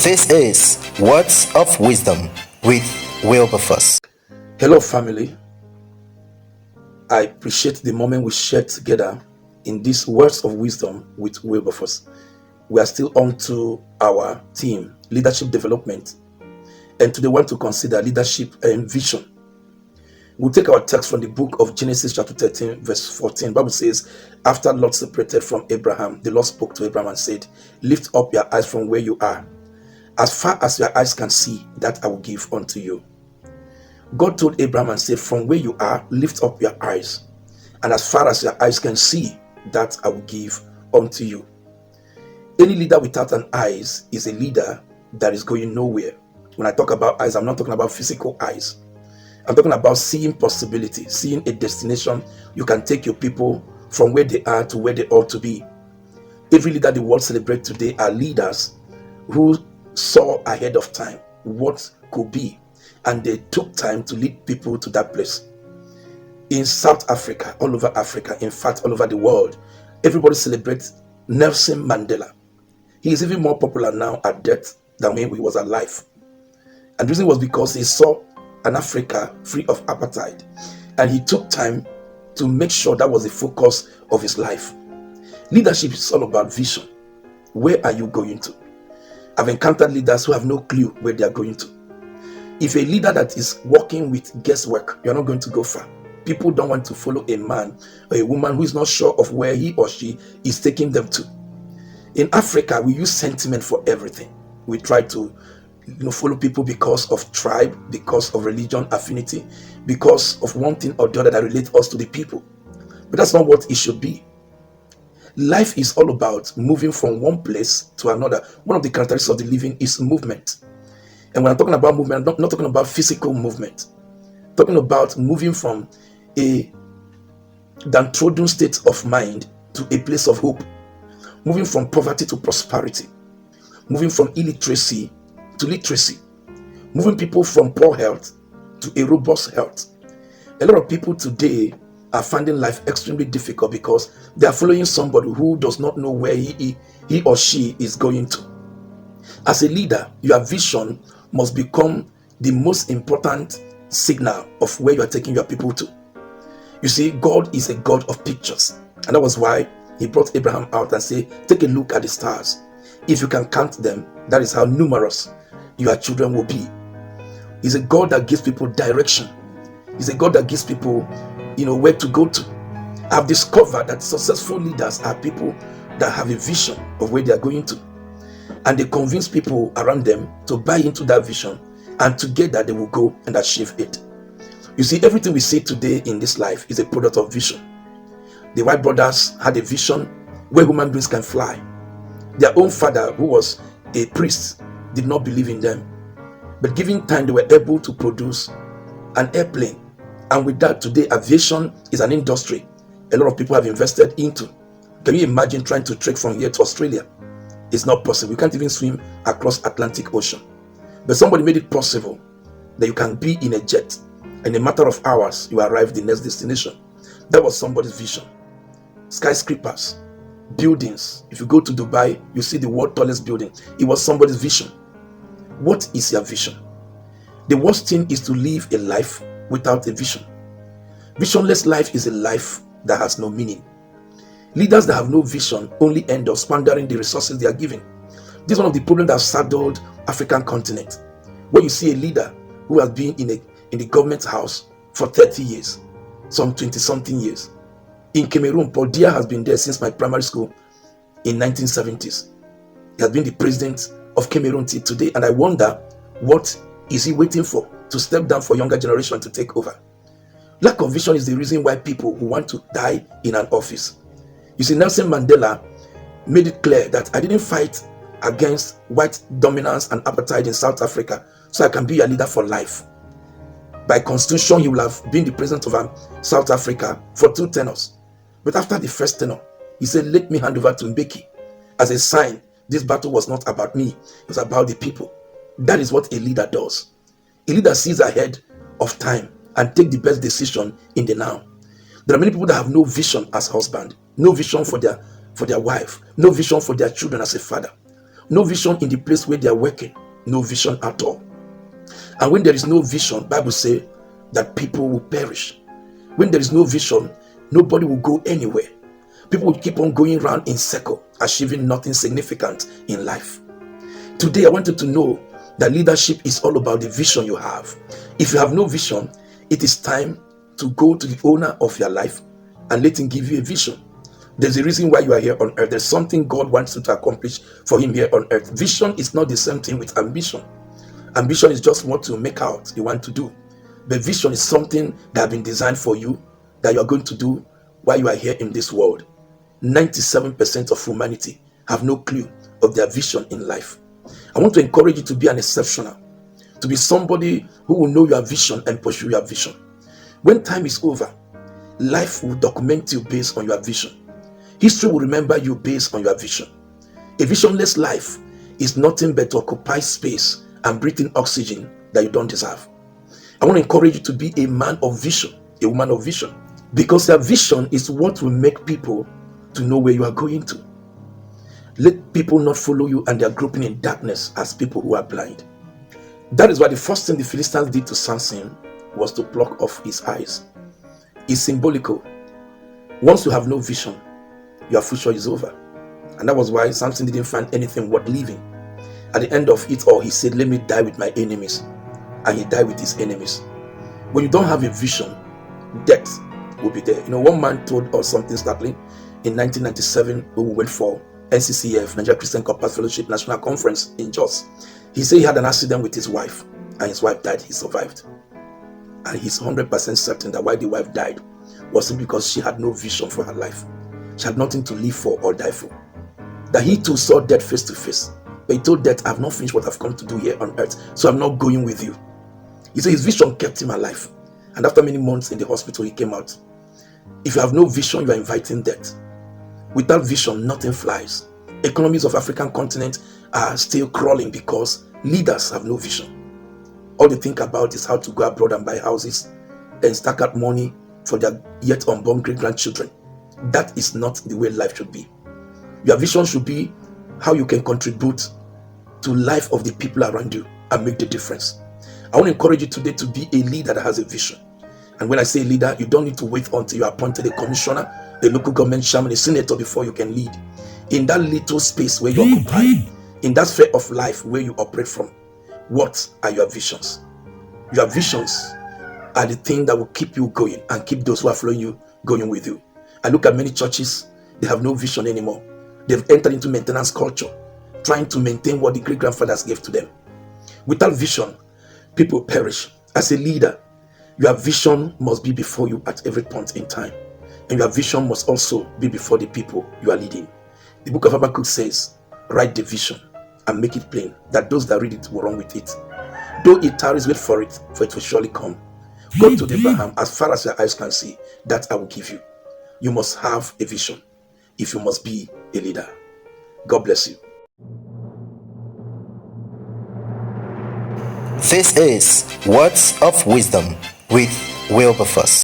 This is Words of Wisdom with Wilberforce. Hello, family. I appreciate the moment we shared together in these words of wisdom with Wilberforce. We are still on to our theme, leadership development, and today we want to consider leadership and vision. We'll take our text from the book of Genesis, chapter 13, verse 14. The Bible says, after Lot separated from Abraham, the Lord spoke to Abraham and said, lift up your eyes from where you are. As far as your eyes can see, that I will give unto you. God told Abraham and said, from where you are, lift up your eyes. And as far as your eyes can see, that I will give unto you. Any leader without an eyes is a leader that is going nowhere. When I talk about eyes, I'm not talking about physical eyes. I'm talking about seeing possibility, seeing a destination. You can take your people from where they are to where they ought to be. Every leader the world celebrates today are leaders who saw ahead of time what could be, and they took time to lead people to that place. In South Africa, all over Africa, in fact, all over the world, everybody celebrates Nelson Mandela. He is even more popular now at death than when he was alive. And the reason was because he saw an Africa free of apartheid, and he took time to make sure that was the focus of his life. Leadership is all about vision. Where are you going to? I've encountered leaders who have no clue where they are going to. If a leader that is working with guesswork, you're not going to go far. People don't want to follow a man or a woman who is not sure of where he or she is taking them to. In Africa, we use sentiment for everything. We try to follow people because of tribe, because of religion, affinity, because of one thing or the other that relates us to the people. But that's not what it should be. Life is all about moving from one place to another. One of the characteristics of the living is movement. And when I'm talking about movement, I'm not talking about physical movement. I'm talking about moving from a downtrodden state of mind to a place of hope. Moving from poverty to prosperity. Moving from illiteracy to literacy. Moving people from poor health to a robust health. A lot of people today are finding life extremely difficult because they are following somebody who does not know where he or she is going to. As a leader, your vision must become the most important signal of where you are taking your people to. You see, God is a God of pictures, and that was why he brought Abraham out and said, take a look at the stars. If you can count them, that is how numerous your children will be. He's a God that gives people direction. He's a God that gives people where to go to. I've discovered that successful leaders are people that have a vision of where they are going to, and they convince people around them to buy into that vision, and together they will go and achieve it. You see, everything we see today in this life is a product of vision. The White brothers had a vision where human beings can fly. Their own father, who was a priest, did not believe in them, but given time they were able to produce an airplane. And with that, today aviation is an industry a lot of people have invested into. Can you imagine trying to trek from here to Australia? It's not possible. You can't even swim across Atlantic Ocean. But somebody made it possible that you can be in a jet. In a matter of hours, you arrive at the next destination. That was somebody's vision. Skyscrapers, buildings. If you go to Dubai, you see the world's tallest building. It was somebody's vision. What is your vision? The worst thing is to live a life without a vision. Visionless life is a life that has no meaning. Leaders that have no vision only end up squandering the resources they are given. This is one of the problems that have saddled African continent. When you see a leader who has been in the government house for 30 years, some 20-something years. In Cameroon, Paul Biya has been there since my primary school in 1970s. He has been the president of Cameroon till today, and I wonder what is he waiting for to step down for younger generation to take over. Lack of vision is the reason why people who want to die in an office. You see, Nelson Mandela made it clear that I didn't fight against white dominance and apartheid in South Africa so I can be a leader for life. By constitution, he will have been the president of South Africa for 2 tenures. But after the first tenure, he said, let me hand over to Mbeki as a sign this battle was not about me, it was about the people. That is what a leader does. A leader sees ahead of time and take the best decision in the now. There are many people that have no vision as husband, no vision for their wife, no vision for their children as a father. No vision in the place where they are working. No vision at all. And when there is no vision, Bible says that people will perish. When there is no vision, nobody will go anywhere. People will keep on going around in circle, achieving nothing significant in life. Today, I want you to know that leadership is all about the vision you have. If you have no vision, it is time to go to the owner of your life and let him give you a vision. There's a reason why you are here on earth. There's something God wants you to accomplish for him here on earth. Vision is not the same thing with ambition. Ambition is just what you make out you want to do. But vision is something that has been designed for you, that you are going to do while you are here in this world. 97% of humanity have no clue of their vision in life. I want to encourage you to be an exceptional, to be somebody who will know your vision and pursue your vision. When time is over, life will document you based on your vision. History will remember you based on your vision. A visionless life is nothing but to occupy space and breathe in oxygen that you don't deserve. I want to encourage you to be a man of vision, a woman of vision, because your vision is what will make people to know where you are going to. Let people not follow you and they are groping in darkness as people who are blind. That is why the first thing the Philistines did to Samson was to pluck off his eyes. It's symbolical. Once you have no vision, your future is over. And that was why Samson didn't find anything worth living. At the end of it all, he said, let me die with my enemies. And he died with his enemies. When you don't have a vision, death will be there. One man told us something startling. In 1997, when we went for NCCF, Nigeria Christian Corporate Fellowship National Conference in Jos, he said he had an accident with his wife, and his wife died. He survived. And he's 100% certain that why the wife died was because she had no vision for her life. She had nothing to live for or die for. That he too saw death face to face. But he told death, I've not finished what I've come to do here on earth, so I'm not going with you. He said his vision kept him alive. And after many months in the hospital, he came out. If you have no vision, you are inviting death. Without vision, nothing flies. Economies of African continent are still crawling because leaders have no vision. All they think about is how to go abroad and buy houses and stack up money for their yet unborn great-grandchildren. That is not the way life should be. Your vision should be how you can contribute to life of the people around you and make the difference. I want to encourage you today to be a leader that has a vision. And when I say leader, you don't need to wait until you are appointed a commissioner, a local government chairman, a senator before you can lead. In that little space where you occupy, in that sphere of life where you operate from, what are your visions? Your visions are the thing that will keep you going and keep those who are following you going with you. I look at many churches, they have no vision anymore. They've entered into maintenance culture, trying to maintain what the great-grandfathers gave to them. Without vision, people perish. As a leader, your vision must be before you at every point in time. And your vision must also be before the people you are leading. The book of Habakkuk says, write the vision and make it plain, that those that read it will run with it. Though it tarries, wait for it will surely come. God told Abraham, as far as your eyes can see, that I will give you. You must have a vision if you must be a leader. God bless you. This is Words of Wisdom with Wilberforce.